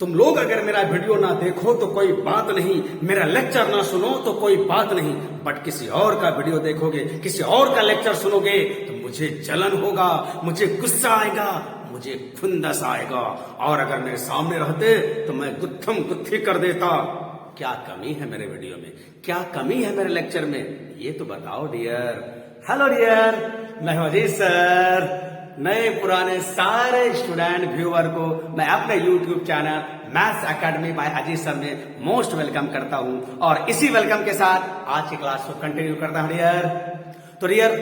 तुम लोग अगर मेरा वीडियो ना देखो तो कोई बात नहीं, मेरा लेक्चर ना सुनो तो कोई बात नहीं, बट किसी और का वीडियो देखोगे, किसी और का लेक्चर सुनोगे तो मुझे जलन होगा, मुझे गुस्सा आएगा, मुझे खुंदस आएगा। और अगर मेरे सामने रहते तो मैं गुत्थम गुत्थी कर देता। क्या कमी है मेरे वीडियो में, क्या कमी है मेरे लेक्चर में, ये तो बताओ डियर। हेलो डियर, मैं हूं अजीत सर। नए पुराने सारे स्टूडेंट व्यूअर को मैं अपने YouTube channel maths academy by Ajit sir में मोस्ट वेलकम करता हूं और इसी वेलकम के साथ आज की क्लास को कंटिन्यू करता हूं डियर। तो डियर,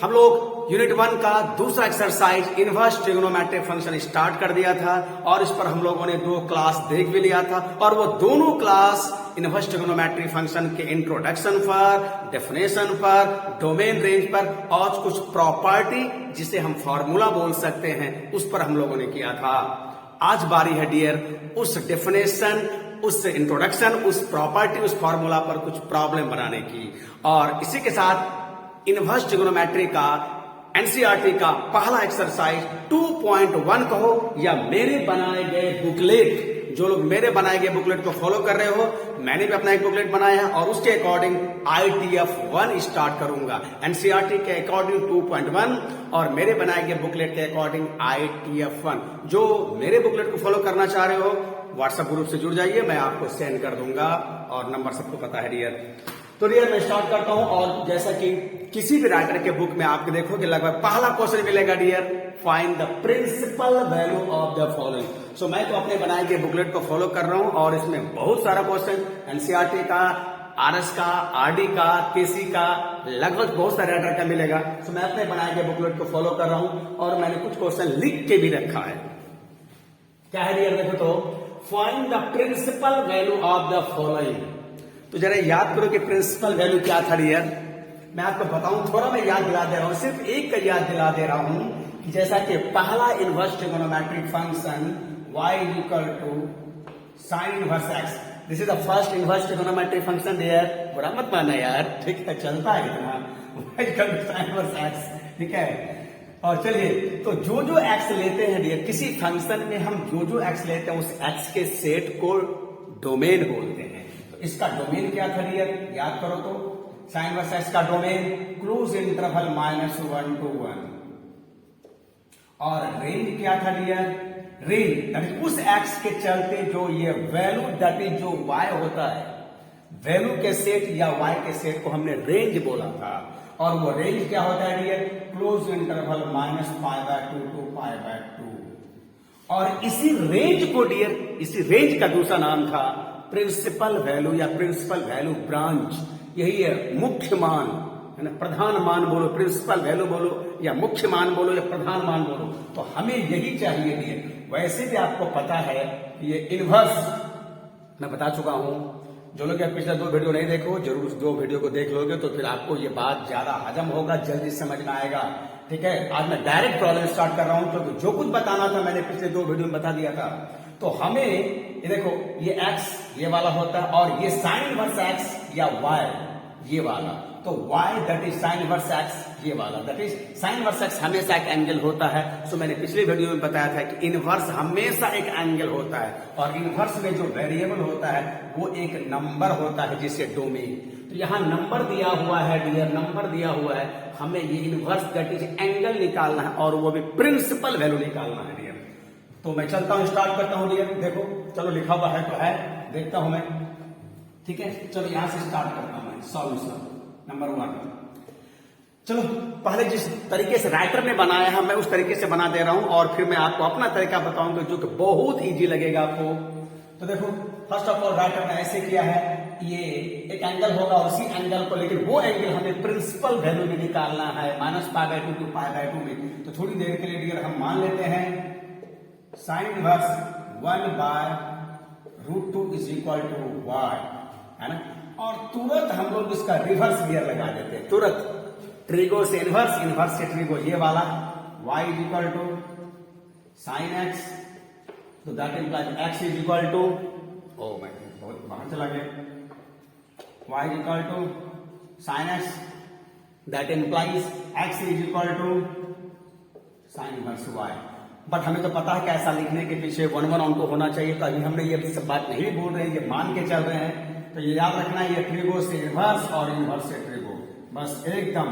हम लोग यूनिट 1 का दूसरा exercise inverse trigonometric function start कर दिया था और इस पर हम लोगों ने 2 क्लास देख भी लिया था और वो दोनों क्लास इनवर्स ट्रिग्नोमेट्रिक फंक्शन के इंट्रोडक्शन पर, डेफिनेशन पर, डोमेन रेंज पर और कुछ प्रॉपर्टी जिसे हम फॉर्मूला बोल सकते हैं उस पर हम लोगों ने किया था। आज बारी है डियर उस डेफिनेशन, उस इंट्रोडक्शन, उस प्रॉपर्टी, उस फॉर्मूला पर कुछ प्रॉब्लम बनाने की। और इसी के साथ इनवर्स ट्रिग्नोमेट्री का एनसीईआरटी का पहला एक्सरसाइज 2.1 कहो या मेरे बनाए गए बुकलेट, जो लोग मेरे बनाए गए बुकलेट को फॉलो कर रहे हो, मैंने भी अपना एक बुकलेट बनाया है और उसके अकॉर्डिंग ITF 1 स्टार्ट करूंगा। एनसीईआरटी के अकॉर्डिंग 2.1 और मेरे बनाए गए बुकलेट के अकॉर्डिंग ITF 1। जो मेरे बुकलेट को फॉलो करना चाह रहे हो व्हाट्सएप ग्रुप से जुड़ जाइए, मैं आपको सेंड कर दूंगा और नंबर सबको पता है डियर। तो डियर मैं स्टार्ट करता हूं और जैसा कि किसी भी राइटर के बुक में आपके देखोगे लगभग पहला क्वेश्चन मिलेगा dear, find the principal value of the following. So मैं तो अपने बनाए गए बुकलेट को फॉलो कर रहा हूं और इसमें बहुत सारा क्वेश्चन एनसीईआरटी का, आरएस का, आरडी का, केसी का, लगभग बहुत सारे राइटर का मिलेगा। सो मैं अपने बनाए गए बुकलेट को फॉलो कर रहा हूं और मैंने कुछ क्वेश्चन लिख के भी रखा है। क्या है डियर, देखो तो find the principal value of the following. तो जरा याद करो कि प्रिंसिपल वैल्यू क्या था डियर। मैं आपको बताऊं, थोड़ा मैं याद दिला दे रहा हूं, सिर्फ एक का याद दिला दे रहा हूं कि जैसा कि पहला inverse trigonometric function y equal to sine inverse x, this is the first inverse trigonometric function dear. बुरा मत माना यार, ठीक है, चलता है इतना, y equal to sine inverse x, ठीक है। और चलिए, तो जो जो x लेते हैं डियर, किसी फंक्शन में हम जो जो x लेते हैं उस x के सेट को डोमेन बोलते हैं। इसका डोमेन क्या था डियर, याद करो तो साइन इनवर्स एक्स का डोमेन क्लोज इंटरवल -1 to 1 और रेंज क्या था डियर, रेंज दैट इज उस एक्स के चलते जो ये वैल्यू दैट इज जो y होता है, वैल्यू के सेट या y के सेट को हमने रेंज बोला था। और वो रेंज क्या होता है डियर, क्लोज इंटरवल -π/2 to π/2। और इसी रेंज को डियर, इसी रेंज का दूसरा नाम था प्रिंसिपल वैल्यू या प्रिंसिपल वैल्यू ब्रांच। यही है मुख्य मान, है ना, प्रधान मान बोलो, प्रिंसिपल वैल्यू बोलो या मुख्य मान बोलो या प्रधान मान बोलो, तो हमें यही चाहिए डियर। वैसे भी आपको पता है कि ये इनवर्स मैं बता चुका हूं। जो लोग पिछले 2 वीडियो नहीं देखो, जरूर उस 2 वीडियो को देख लोगे तो फिर आपको ये बात ज्यादा हजम होगा, जल्दी समझ में आएगा, ठीक है। आज मैं डायरेक्ट प्रॉब्लम स्टार्ट कर रहा हूं क्योंकि जो कुछ बताना था मैंने पिछले 2 वीडियो में बता दिया था। तो हमें ये देखो, ये x ये वाला होता है और ये साइन इनवर्स x या y ये वाला, तो y that is sine inverse x ये वाला, that is sine inverse x हमेशा एक एंगल होता है। सो मैंने पिछले वीडियो में बताया था कि इनवर्स हमेशा एक एंगल होता है और इनवर्स में जो वेरिएबल होता है वो एक नंबर होता है जिसे डोमेन। तो यहां नंबर दिया हुआ है डियर, नंबर दिया हुआ है, हमें ये इनवर्स दैट इज एंगल निकालना है और वो भी प्रिंसिपल वैल्यू निकालना है डियर। तो मैं चलता हूं, स्टार्ट करता हूं डियर। देखो चलो, लिखा हुआ है तो है, देखता हूं मैं, ठीक है। चलो यहां से स्टार्ट करता हूं मैं सॉल्यूशन नंबर 1। चलो पहले जिस तरीके से राइटर ने बनाया है मैं उस तरीके से बना दे रहा हूं और फिर मैं आपको अपना तरीका बताऊंगा जो कि बहुत इजी लगेगा आपको। तो देखो, फर्स्ट ऑफ ऑल राइटर ने ऐसे किया है, ये एक एंगल होगा उसी एंगल को, लेकिन वो एंगल हमें प्रिंसिपल वैल्यू में निकालना है -π/2 to π/2 में। तो थोड़ी देर के लिए डियर हम मान लेते हैं sine inverse 1/√2 is equal to y, है ना। और तुरंत हम लोग इसका रिवर्स गियर लगा देते हैं, तुरंत ट्रिगो से इनवर्स, इनवर्स से ट्रिगो, ये वाला y is equal to sine x, तो that implies x is equal to, ओ मैं बहुत बाहर चला गया, y is equal to sine x, that implies x is equal to sine inverse y। But हमें तो पता है कि ऐसा लिखने के पीछे 1 1 उनको होना चाहिए, तो अभी हमने ये सब बात नहीं बोल रहे हैं, ये मान के चल रहे हैं। तो ये याद रखना है, ये ट्रिगो से इनवर्स और इनवर्स से ट्रिगो, बस एकदम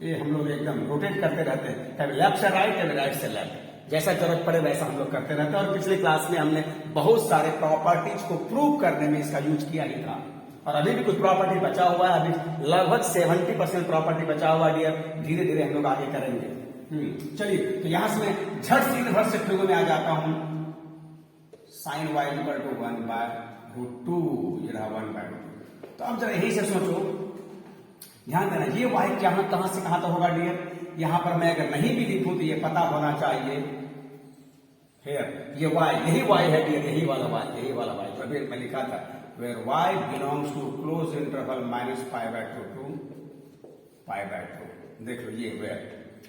ये हम लोग एकदम रोटेट करते रहते हैं, कभी लेफ्ट से राइट कभी राइट से लेफ्ट, जैसा जरूरत पड़े वैसा हम लोग करते रहते हैं। और पिछले क्लास में हमने बहुत सारे प्रॉपर्टीज को प्रूव करने में इसका यूज किया ही था, और अभी भी कुछ प्रॉपर्टी बचा हुआ है, अभी लगभग 70% प्रॉपर्टी बचा हुआ है। धीरे धीरे हम लोग आगे करेंगे। चलिए, तो यहां से मैं झट से इनवर्स से ट्रिगो में आ जाता हूं। साइन वाई इक्वल टू 1/√2, ये रहा 1/√2। तो अब जरा यही से सोचो, ध्यान देना, ये वाई कहां से कहां तक होगा डियर, यहां पर मैं अगर नहीं भी लिखूं तो ये पता होना चाहिए ये वाई, यही वाई है डियर, यही वाला वाई जो अभी मैं लिखा था, where Y belongs to close interval -π/2 to π/2। देख लो ये वेयर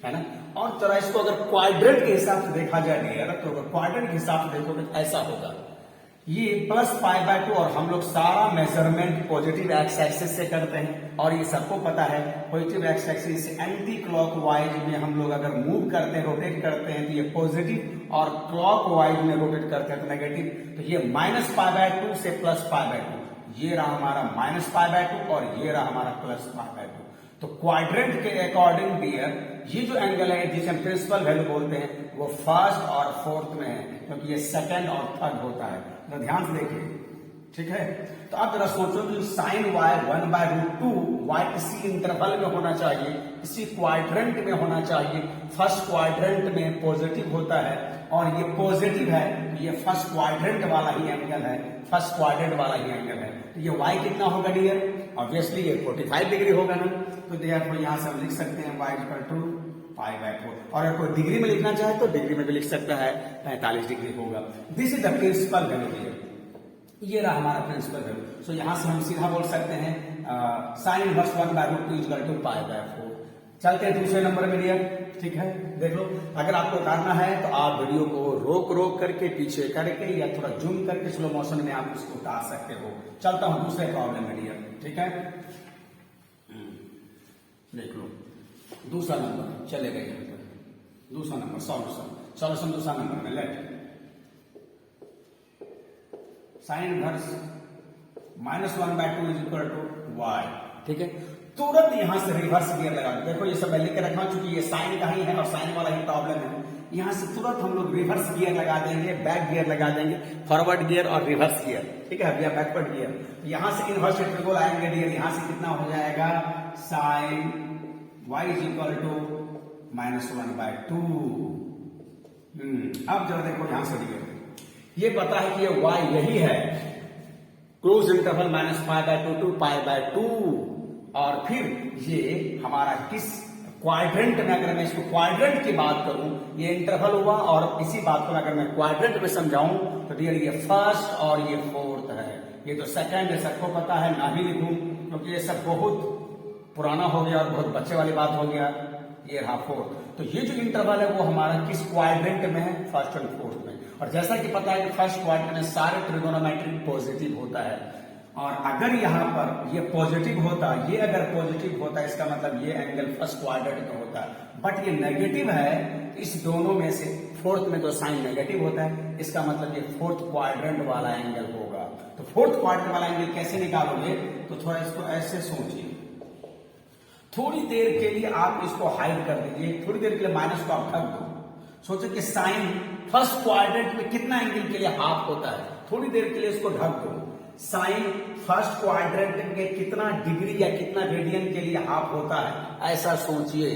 है ना। और जरा इसको अगर क्वाड्रेंट के हिसाब से देखा जाए डियर, तो अगर क्वाड्रेंट के हिसाब से देखोगे तो ऐसा होगा, ये +π/2, और हम लोग सारा मेजरमेंट पॉजिटिव एक्स एक्सिस से करते हैं, और ये सबको पता है positive x axis anti clockwise में हम लोग अगर मूव करते हैं, रोटेट करते हैं, तो ये पॉजिटिव, और क्लॉकवाइज में रोटेट करते हैं तो नेगेटिव। तो ये -π/2 से +π/2, ये रहा हमारा -π/2 और ये रहा हमारा +π/2। तो क्वाड्रेंट के अकॉर्डिंग डियर, ये जो एंगल है जिसे हम प्रिंसिपल वैल्यू बोलते हैं, वो फर्स्ट और फोर्थ में है, क्योंकि ये सेकंड और थर्ड होता है। तो ध्यान से देखिए, ठीक है। तो अब जरा सोचो कि साइन वाई 1/√2 वाई इसी इंटरवल में होना चाहिए, इसी क्वाड्रेंट में होना चाहिए। फर्स्ट क्वाड्रेंट में पॉजिटिव होता है, और ये पॉजिटिव है, तो ये फर्स्ट क्वाड्रेंट वाला ही एंगल है, फर्स्ट क्वाड्रेंट वाला ही एंगल है। तो ये वाई कितना होगा डियर, ऑब्वियसली ये 45 डिग्री होगा ना। तो देखो यहां से हम लिख सकते हैं y इक्वल टू π/4, और अगर कोई डिग्री में लिखना चाहे तो डिग्री में भी लिख सकता है, 45 डिग्री होगा। This is the principal value, ये रहा हमारा प्रिंसिपल वैल्यू। सो यहां से हम सीधा बोल सकते हैं साइन इनवर्स 1/√2 इक्वल टू π/4। चलते हैं दूसरे नंबर में डियर, ठीक है। देख लो, अगर आपको उतारना है तो आप वीडियो को रोक करके, पीछे करके, या थोड़ा जूम करके स्लो मोशन में आप इसको उतार सकते हो। चलता हूं दूसरे प्रॉब्लम में डियर, ठीक है। देख लो, दूसरा नंबर चलेगा यहाँ पर, दूसरा नंबर सॉल्यूशन दूसरा नंबर में let sine inverse -1/2 is equal to y, ठीक है। तुरंत यहां से रिवर्स गियर लगा दो। देखो ये सब मैं लिख के रखा, चूंकि ये साइन का ही है और साइन वाला ही प्रॉब्लम है। यहां से तुरंत हम लोग रिवर्स गियर लगा देंगे, बैक गियर लगा देंगे, फॉरवर्ड गियर और रिवर्स गियर, ठीक है, या बैकवर्ड गियर। यहां से इनवर्स ट्रिगोल आएंगे डियर, यहां से कितना हो जाएगा, sine y is equal to -1/2। अब जरा देखो यहां से डियर, ये पता है कि ये y यही है, क्लोज इंटरवल -π/2 to π/2, और फिर ये हमारा किस क्वाड्रेंट में, अगर मैं इसको क्वाड्रेंट की बात करूं, ये इंटरवल हुआ, और इसी बात को अगर मैं क्वाड्रेंट में समझाऊं तो डियर ये फर्स्ट और ये फोर्थ है। ये तो सेकंड है, सबको पता है, ना भी लिखूं क्योंकि ये सब बहुत पुराना हो गया और बहुत बच्चे वाली बात हो गया। ये रहा फोर्थ। तो ये जो इंटरवल है वो हमारा किस क्वाड्रेंट में है, फर्स्ट एंड फोर्थ में। और जैसा कि पता है कि फर्स्ट क्वाड्रेंट में सारे ट्रिगोनोमेट्रिक पॉजिटिव होता है, और अगर यहां पर ये पॉजिटिव होता, ये अगर पॉजिटिव होता, इसका मतलब ये एंगल फर्स्ट क्वाड्रेंट में होता, बट ये नेगेटिव है, इस दोनों में से फोर्थ में तो साइन नेगेटिव होता है, इसका मतलब ये फोर्थ क्वाड्रेंट वाला एंगल होगा। तो फोर्थ क्वाड्रेंट वाला एंगल कैसे निकालोगे, तो थोड़ा इसको ऐसे सोचिए, थोड़ी देर के लिए आप इसको हाइड कर दीजिए, थोड़ी देर के लिए माइनस को आप ढक दो। सोचो कि साइन फर्स्ट क्वाड्रेंट में कितना एंगल के लिए हाफ होता है, थोड़ी देर के लिए इसको ढक दो। साइन फर्स्ट क्वाड्रेंट में कितना डिग्री या कितना रेडियन के लिए हाफ होता है, ऐसा सोचिए।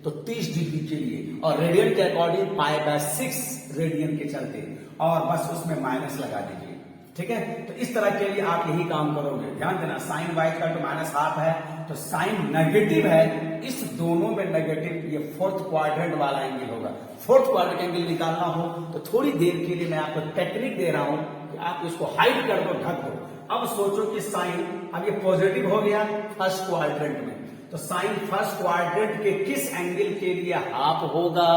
तो 30 डिग्री के लिए, और रेडियन के अकॉर्डिंग π/6 रेडियन के चलते, और बस उसमें माइनस लगा दीजिए, ठीक है। तो इस तरह के लिए आप यही काम करोगे। ध्यान देना, साइन y का तो -1/2 है, तो साइन नेगेटिव है, इस दोनों में नेगेटिव, ये फोर्थ क्वाड्रेंट वाला एंगल होगा। फोर्थ क्वाड्रेंट एंगल निकालना हो तो थोड़ी देर के लिए मैं आपको टेक्निक दे रहा हूं कि आप इसको हाइड कर दो, ढक दो। अब सोचो कि साइन, अब ये पॉजिटिव हो गया फर्स्ट क्वाड्रेंट में, तो साइन फर्स्ट क्वाड्रेंट के किस एंगल के लिए हाफ होगा,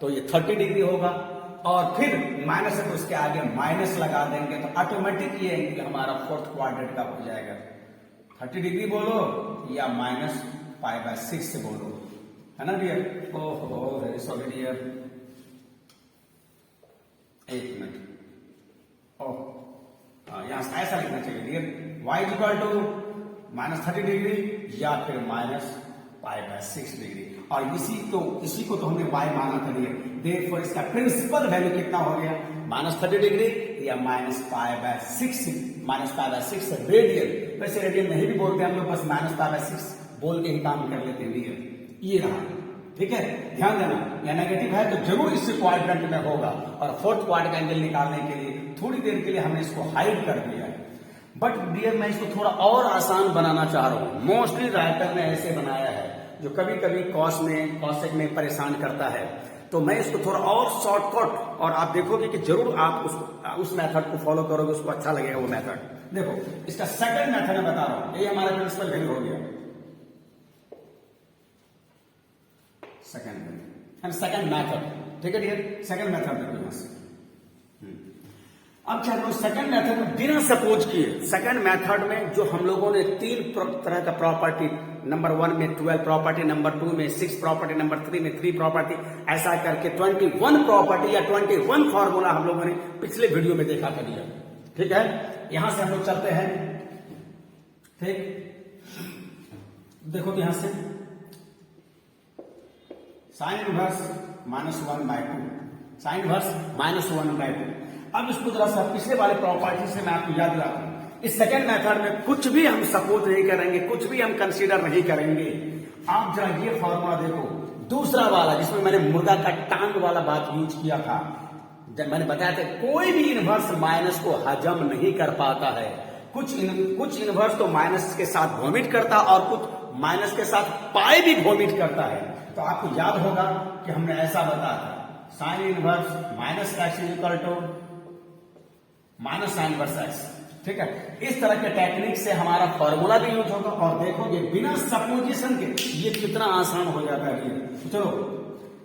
तो ये 30 डिग्री होगा, और फिर माइनस है तो उसके आगे माइनस लगा देंगे, तो ऑटोमेटिक ये एंगल हमारा फोर्थ क्वाड्रेंट का हो जाएगा। 30 डिग्री बोलो या -π/6 से बोलो, है ना डियर। ओहो वेरी सॉरी डियर, एक मिनट, ओह यहां से ऐसा लिखना चाहिए dear, y is equal to -30 degree या फिर -π/6 डिग्री, और इसी को तो हमने y माना था डियर, देयरफॉर इसका प्रिंसिपल वैल्यू कितना हो गया, -30 डिग्री या -π/6 रेडियन। वैसे रेडियन नहीं भी बोलते हम लोग, बस -π/6 बोल के ही काम कर लेते हैं डियर। ये रहा, ठीक है, ध्यान देना, या नेगेटिव है तो जरूर इस क्वाड्रेंट में होगा, और फोर्थ क्वाड्रेंट एंगल निकालने के लिए थोड़ी देर के लिए हमने इसको हाइड कर दिया है। बट डियर मैं इसको थोड़ा और आसान बनाना चाह रहा हूं। मोस्टली राइटर ने ऐसे बनाया है जो कभी कभी कॉसेक में परेशान करता है, तो मैं इसको थोड़ा और शॉर्टकट, और आप देखोगे कि जरूर आप उस मेथड को फॉलो करोगे, उसको अच्छा लगेगा वो मेथड। देखो इसका सेकंड मेथड मैं बता रहा हूं, ये हमारा प्रिंसिपल वैल्यू हो गया, सेकंड मेथड, ठीक है डियर, सेकंड मेथड देखो यहां से। अब क्या करो, सेकंड मेथड में बिना सपोज किए, सेकंड मेथड में जो हम लोगों ने 3 तरह का प्रॉपर्टी, नंबर 1 में 12 प्रॉपर्टी, नंबर 2 में 6 प्रॉपर्टी, नंबर 3 में 3 प्रॉपर्टी, ऐसा करके 21 प्रॉपर्टी या 21 फॉर्मूला हम लोगों ने पिछले वीडियो में देखा कर लिया, ठीक है। यहां से हम लोग चलते हैं, ठीक, देखो यहां से साइन इनवर्स -1/2, साइन इनवर्स -1/2। अब इसको जरा सा पिछले वाले प्रॉपर्टी से मैं आपको याद दिलाता हूं। इस सेकंड मेथड में कुछ भी हम सपोज नहीं करेंगे, कुछ भी हम कंसीडर नहीं करेंगे। आप जरा ये फॉर्मूला देखो, दूसरा वाला जिसमें मैंने मुर्गा का टांग वाला बात यूज किया था, जब मैंने बताया था कोई भी इनवर्स माइनस को हजम नहीं कर पाता है। कुछ इनवर्स तो माइनस के साथ वॉमिट करता और कुछ माइनस के साथ पाई भी वॉमिट करता है। तो आपको याद होगा कि हमने ऐसा बताया था, sine inverse -x is equal to -sin inverse x, ठीक है। इस तरह के टेक्निक से हमारा फॉर्मूला भी यूज होगा, और देखोगे बिना सपोजिशन के ये कितना आसान हो जाता है। तो चलो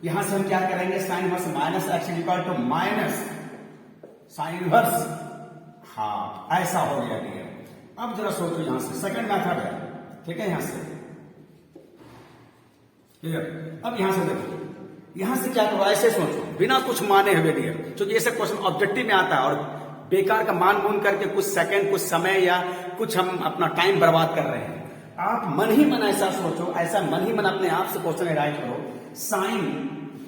यहां से हम क्या करेंगे, sine inverse -x is equal to -sin inverse, हाँ ऐसा हो गया डियर। अब जरा सोचो यहां से सेकंड मेथड है, ठीक है, यहां से क्लियर। अब यहां से देखो, यहां से क्या करो, ऐसे सोचो बिना कुछ माने हुए डियर, क्योंकि ऐसे क्वेश्चन ऑब्जेक्टिव में आता है, और बेकार का मान मून करके कुछ सेकंड, कुछ समय या कुछ हम अपना टाइम बर्बाद कर रहे हैं। आप मन ही मन ऐसा सोचो, ऐसा मन ही मन अपने आप से क्वेश्चन राइट करो, साइन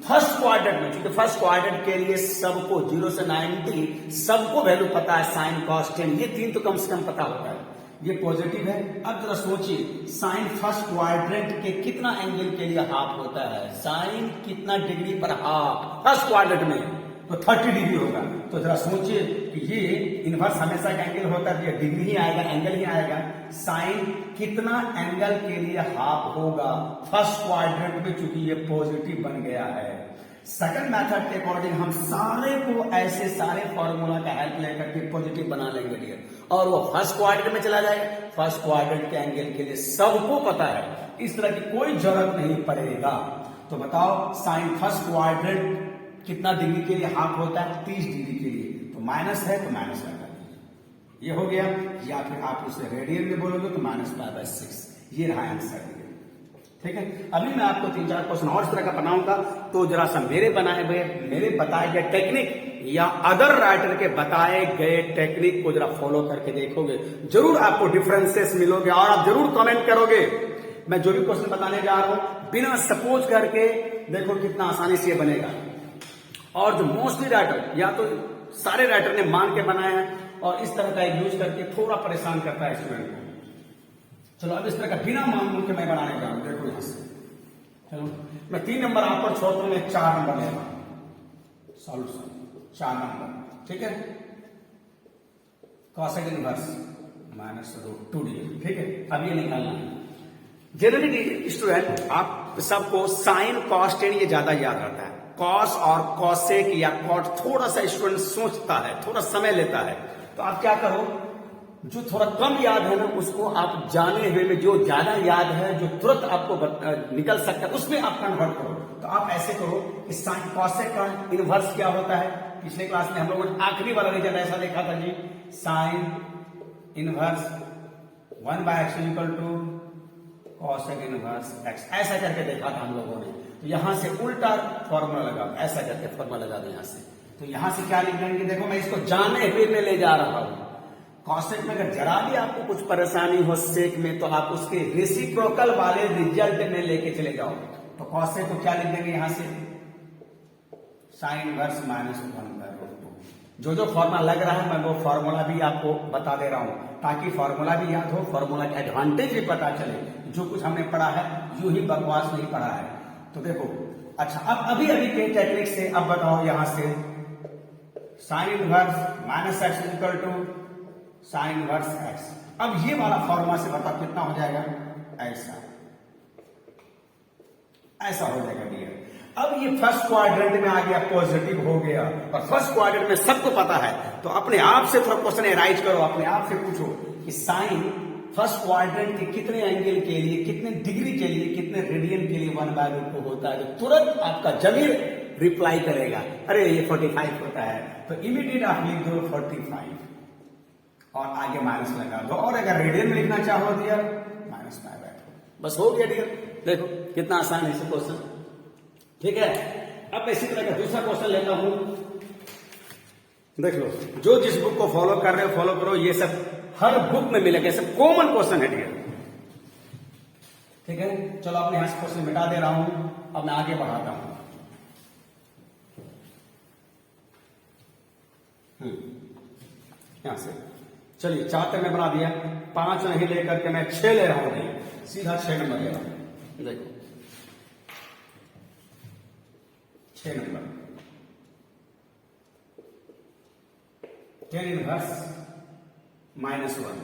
फर्स्ट क्वाड्रेंट में, क्योंकि फर्स्ट क्वाड्रेंट के लिए सबको 0 से 90 सबको वैल्यू पता है, साइन कॉस टेन, ये 3 तो कम से कम पता होता है, ये पॉजिटिव है। अब जरा सोचिए साइन फर्स्ट क्वाड्रेंट के कितना एंगल के लिए हाफ होता है, साइन कितना डिग्री पर हाफ फर्स्ट क्वाड्रेंट में, तो 30 डिग्री होगा। तो जरा सोचिए कि ये इनवर्स हमेशा का एंगल होता है, ये डिग्री ही आएगा, एंगल ही आएगा। साइन कितना एंगल के लिए हाफ होगा फर्स्ट क्वाड्रेंट में, चूंकि ये पॉजिटिव बन गया है। सेकंड मेथड के अकॉर्डिंग हम सारे को ऐसे सारे फॉर्मूला का हेल्प लेकर के पॉजिटिव बना लेंगे डियर, और वो फर्स्ट क्वाड्रेंट में चला जाएगा। फर्स्ट क्वाड्रेंट के एंगल के लिए सबको पता है, इस तरह की कोई जरूरत नहीं पड़ेगा। तो बताओ साइन फर्स्ट क्वाड्रेंट कितना डिग्री के लिए हाफ होता है, 30 डिग्री के लिए, तो माइनस है तो माइनस लगा दीजिए, ये हो गया। या फिर आप उसे रेडियन में बोलोगे तो -π/6, ये रहा आंसर, ठीक है। अभी मैं आपको 3-4 क्वेश्चन और इस तरह का बनाऊंगा, तो जरा सा मेरे बताए गए टेक्निक या अदर राइटर के बताए गए टेक्निक को जरा फॉलो करके देखोगे, जरूर आपको डिफरेंसेस मिलोगे, और आप जरूर कमेंट करोगे। मैं जो भी क्वेश्चन बताने जा रहा हूं बिना सपोज करके देखो कितना आसानी से ये बनेगा। और जो मोस्टली राइटर, या तो सारे राइटर ने मान के बनाया है, और इस तरह का यूज करके थोड़ा परेशान करता है स्टूडेंट को। चलो अब इस तरह का बिना मान के मैं बनाने जा रहा हूं, देखो यहां से। चलो मैं 3 नंबर आप पर छोड़ दूं, मैं 4 नंबर ले रहा हूं, सॉल्यूशन 4 नंबर, ठीक है। कॉसेक इनवर्स -√2d, ठीक है। अब ये निकालना है। जनरली स्टूडेंट आप सबको साइन कॉस टेन ये ज्यादा याद रहता है, कॉस और कॉसेक या कॉट थोड़ा सा स्टूडेंट सोचता है, थोड़ा समय लेता है। तो आप क्या करो, जो थोड़ा कम याद है ना उसको आप जाने हुए में जो ज्यादा याद है, जो तुरंत आपको निकल सकता है, उसमें आप कन्वर्ट करो। तो आप ऐसे करो कि साइन कॉसेक का इनवर्स क्या होता है, पिछले क्लास में हम लोगों ने आखिरी वाला रिजल्ट ऐसा देखा था जी, sine inverse 1/x equal to cosec inverse x, ऐसा करके देखा था हम लोगों ने। तो यहां से उल्टा फॉर्मूला लगा, ऐसा करके फॉर्मूला लगा दो यहां से, तो यहां से क्या लिख देंगे, देखो मैं इसको जाने हुए में ले जा रहा हूं। कॉसेक में अगर जरा भी आपको कुछ परेशानी हो सेक में, तो आप उसके रेसिप्रोकल वाले रिजल्ट में लेके चले जाओ। तो कॉसेक को क्या लिख देंगे यहां से, साइन इनवर्स माइनस 1/√2। जो जो फॉर्मूला लग रहा है मैं वो फॉर्मूला भी आपको बता दे रहा हूं, ताकि फॉर्मूला भी याद हो, फॉर्मूला के एडवांटेज भी पता चले। जो कुछ हमने पढ़ा है यूं ही बकवास नहीं पढ़ा है। तो देखो, अच्छा अब अभी के टेक्निक से अब बताओ, यहां से sine inverse minus X equal to sine inverse X. अब ये वाला फॉर्मूला से बताओ कितना हो जाएगा, ऐसा हो जाएगा डियर। अब ये फर्स्ट क्वाड्रेंट में आ गया, पॉजिटिव हो गया, और फर्स्ट क्वाड्रेंट में सबको पता है। तो अपने आप से थोड़ा क्वेश्चन एराइज करो, अपने आप से पूछो कि साइन फर्स्ट क्वाड्रेंट के कितने एंगल के लिए, कितने डिग्री के लिए, कितने रेडियन के लिए 1/√2 होता है। तो तुरंत आपका जमीर रिप्लाई करेगा, अरे ये 45 होता है। तो इमीडिएट आप लिख दो 45 और आगे माइनस लगा दो, और अगर रेडियन में लिखना चाहो डियर -π/2। बस हो गया डियर। देखो कितना आसान है इसे क्वेश्चन, ठीक है। अब इसी तरह का दूसरा क्वेश्चन लेता हूं, देख लो। जो जिस बुक को फॉलो कर रहे हो फॉलो करो, ये सब हर बुक में मिलेगा, सब कॉमन क्वेश्चन है डियर, ठीक है। चलो अपने यहां से क्वेश्चन मिटा दे रहा हूं, अब मैं आगे बढ़ाता हूं। यहां से चलिए 4 तक मैं बना दिया, 5 नहीं लेकर के मैं 6 ले रहा हूं, सीधा 6 नंबर ले रहा हूं। देखो 6 नंबर, tan इनवर्स -1,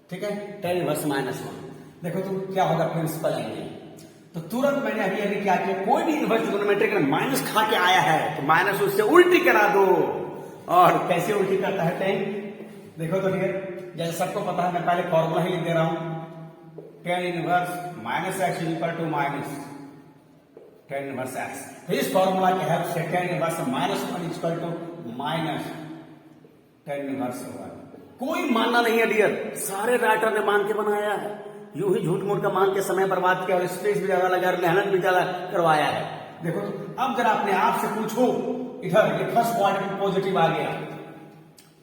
ठीक है। tan इनवर्स -1, देखो तो क्या होगा, प्रिंसिपल एंगल। तो तुरंत मैंने अभी क्या किया, कोई भी इनवर्स ट्रिग्नोमेट्रिक माइनस खा के आया है तो माइनस उससे उल्टी करा दो। और कैसे उल्टी करता है tan, देखो तो डियर, जैसे सबको पता है, मैं पहले फॉर्मूला ही लिख दे रहा हूं, tan inverse -x equal to tan inverse x। तो इस फॉर्मूला के हेल्प से tan inverse -1 equal to tan inverse 1। कोई मानना नहीं है डियर, सारे राइटर ने मान के बनाया है, यूं ही झूठ मूठ का मान के समय बर्बाद किया और स्पेस भी ज्यादा लगा, मेहनत भी ज्यादा करवाया है। देखो तो अब जरा अपने आप से पूछो, इधर ये फर्स्ट क्वाड्रेंट पॉजिटिव आ गया,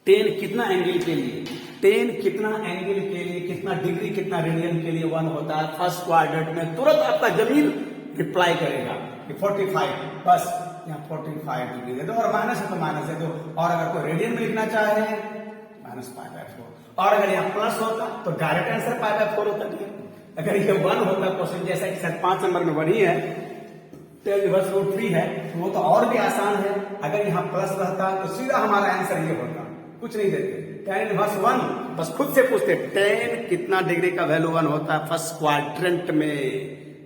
tan कितना एंगल के लिए, tan कितना एंगल के लिए, कितना डिग्री, कितना रेडियन के लिए 1 होता है फर्स्ट क्वाड्रेंट में, तुरंत आपका जमीन रिप्लाई करेगा कि 45, बस यहाँ 45 डिग्री दे दो, और माइनस है तो माइनस दे दो, और अगर कोई रेडियन में लिखना चाहे -π/4, और अगर यहाँ प्लस होता तो डायरेक्ट आंसर π/4 होता है। अगर ये 1 होता क्वेश्चन जैसा कि सर 5 नंबर में 1 ही है, tan इनवर्स √3 है, तो वो तो और भी आसान है। अगर यहाँ प्लस रहता तो सीधा हमारा आंसर ये होता, कुछ नहीं देते, tan इनवर्स 1, बस खुद से पूछते tan कितना डिग्री का वैल्यू 1 होता है फर्स्ट क्वाड्रेंट में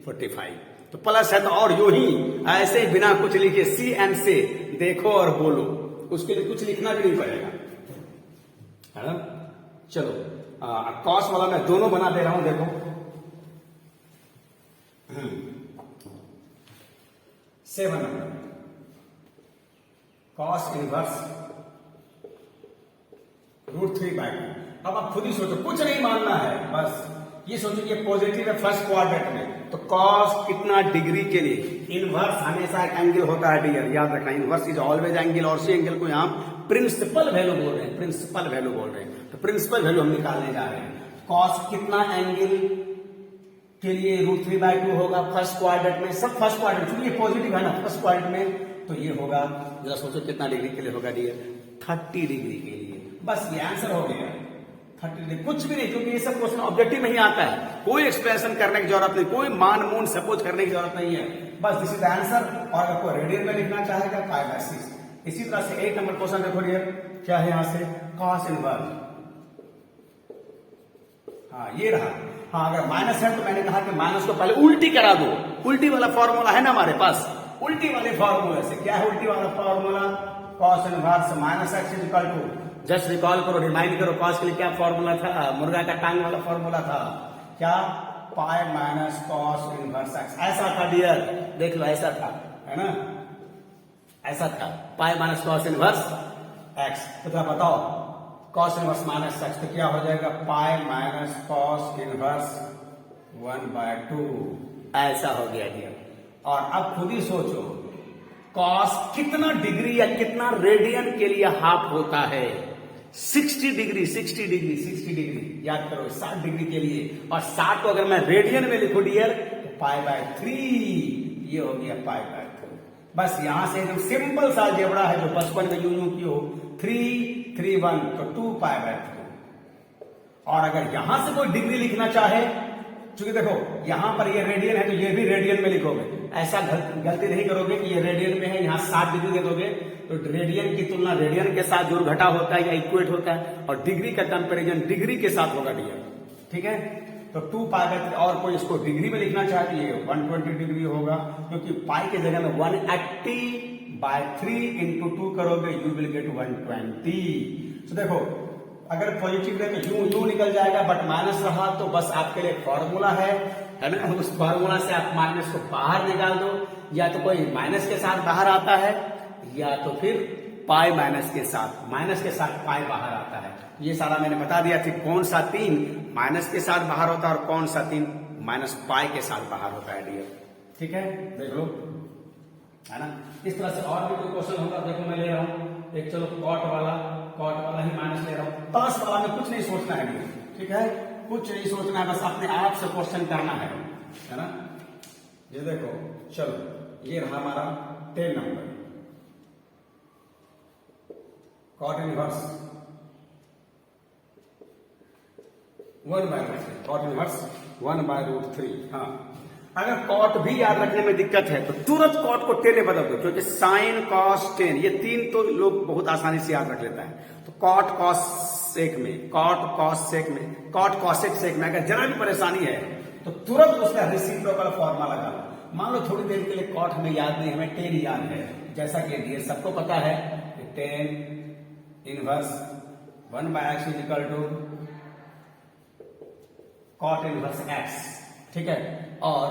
45। तो प्लस है तो और यूं ही ऐसे ही बिना कुछ लिखे सी एंड से देखो और बोलो, उसके लिए कुछ लिखना भी नहीं पड़ेगा, है ना। चलो कॉस वाला मैं दोनों बना दे रहा हूं, देखो 7 नंबर कॉस इनवर्स √3/2। अब आप खुद ही सोचो, कुछ नहीं मानना है, बस ये सोचो कि पॉजिटिव है फर्स्ट क्वाड्रेंट में, तो कॉस कितना डिग्री के लिए, इनवर्स हमेशा एक एंगल होता है डियर, याद रखना, इनवर्स इज ऑलवेज एंगल, और उसी एंगल को यहां प्रिंसिपल वैल्यू बोल रहे हैं, प्रिंसिपल वैल्यू बोल रहे हैं। तो प्रिंसिपल वैल्यू हम निकालने जा रहे हैं, कॉस कितना एंगल के लिए √3/2 होगा फर्स्ट क्वाड्रेंट में, सब फर्स्ट क्वाड्रेंट, चूंकि ये पॉजिटिव है ना फर्स्ट क्वाड्रेंट में, तो ये होगा, जरा सोचो कितना डिग्री के लिए होगा डियर, 30 डिग्री के लिए। बस ये आंसर हो गया, 30 डिग्री, कुछ भी नहीं, क्योंकि ये सब क्वेश्चन ऑब्जेक्टिव में ही आता है, कोई एक्सप्रेशन करने की जरूरत नहीं, कोई मान मून सपोज करने की जरूरत नहीं है, बस दिस इज आंसर। और अगर कोई रेडियन में लिखना चाहेगा π/6। इसी तरह से 8 नंबर क्वेश्चन देखो डियर, क्या है यहां से, कॉस इनवर्स, हाँ ये रहा। हाँ अगर माइनस है तो मैंने कहा कि माइनस को पहले उल्टी करा दो, उल्टी वाला फॉर्मूला है ना हमारे पास, उल्टी वाले फॉर्मूले से, क्या है उल्टी वाला formula, cos inverse -x equal to, just recall करो, रिमाइंड करो, कॉस के लिए क्या फॉर्मूला था, मुर्गा का टांग वाला फॉर्मूला था, क्या π - cos इनवर्स x, ऐसा था डियर, देख लो ऐसा था, है ना, ऐसा था π - cos इनवर्स x। तो क्या बताओ, cos इनवर्स -x, तो क्या हो जाएगा π - cos इनवर्स 1/2, ऐसा हो गया डियर। और अब खुद ही सोचो, कॉस कितना डिग्री या कितना रेडियन के लिए हाफ होता है? 60 डिग्री, 60 डिग्री, 60 डिग्री, याद करो 60 डिग्री के लिए। और 60 को अगर मैं रेडियन में लिखूं डियर तो π/3, ये हो गया π/3। बस यहां से एकदम सिंपल सा अलजेब्रा है जो बचपन में यूं की हो, 3, 3, 1 तो 2 π/3। और अगर यहां से कोई डिग्री लिखना चाहे, चूंकि देखो यहां पर ये रेडियन है तो ये भी रेडियन में लिखोगे, ऐसा गलती नहीं करोगे कि ये रेडियन में है यहां 60 डिग्री दे दोगे। तो रेडियन की तुलना रेडियन के साथ जोड़ घटा होता है या इक्वेट होता है, और डिग्री का कंपैरिजन डिग्री के साथ होगा डियर, ठीक है। तो 2 π/3, और कोई इसको डिग्री में लिखना चाहे तो ये 120 डिग्री होगा, क्योंकि पाई के जगह में 180/3 इंटू 2 करोगे यू विल गेट 120। तो देखो अगर पॉजिटिव रहे तो यूं निकल जाएगा, बट माइनस रहा तो बस आपके लिए फॉर्मूला है ना, उस फॉर्मूला से आप माइनस को बाहर निकाल दो, या तो कोई माइनस के साथ बाहर आता है या तो फिर पाई माइनस के साथ पाई बाहर आता है। ये सारा मैंने बता दिया थी कौन सा 3 माइनस के साथ बाहर होता है और कौन सा 3 माइनस पाई के साथ बाहर होता है डियर, ठीक है, देख लो, है ना। इस तरह से और भी कोई क्वेश्चन होगा, देखो मैं ले रहा हूं एक, चलो कॉट वाला ही माइनस ले रहा हूं। प्लस वाला में कुछ नहीं सोचना है डियर, ठीक है, कुछ नहीं सोचना है, बस अपने आप से क्वेश्चन करना है ना। ये देखो, चलो ये रहा हमारा 10 number, cot inverse 1/√3, cot inverse 1/√3। हाँ, अगर कॉट भी याद रखने में दिक्कत है तो तुरंत कॉट को टेन में बदल दो, क्योंकि साइन कॉस टेन ये 3 तो लोग बहुत आसानी से याद रख लेता है। तो कॉट कॉस सेक में, कॉट कॉस सेक में, कॉट कॉसेक सेक में अगर जरा भी परेशानी है तो तुरंत उसका रेसिप्रोकल फॉर्मूला लगा लो। मान लो थोड़ी देर के लिए कॉट हमें याद नहीं, हमें टेन याद है, जैसा कि ये सबको पता है कि tan inverse 1/x is equal to cot inverse x, ठीक है। और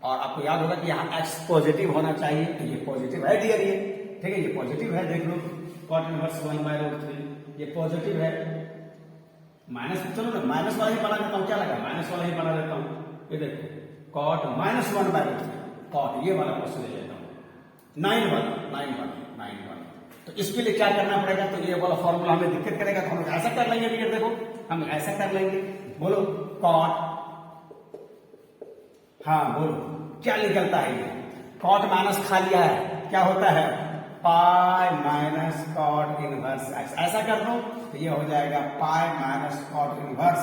आपको याद होगा कि यहाँ x पॉजिटिव होना चाहिए, तो ये पॉजिटिव है डियर, ये ठीक है, ये पॉजिटिव है, देख लो कॉट इनवर्स 1/√3 ये पॉजिटिव है। माइनस, चलो ना माइनस वाला ही बना देता हूँ, क्या लगा माइनस वाला ही बना देता हूँ, ये देखो कॉट -1/√3, कॉट ये वाला क्वेश्चन ले लेता हूँ 9 तो इसके लिए क्या करना पड़ेगा, तो ये वाला फॉर्मूला हमें दिक्कत करेगा, तो हम ऐसा कर लेंगे डियर, देखो हम ऐसा कर लेंगे, बोलो कॉट, हाँ बोलो क्या निकलता है ये, कॉट माइनस खा लिया है, क्या होता है pi minus cot inverse x, ऐसा कर दो तो ये हो जाएगा पाई माइनस कॉट इनवर्स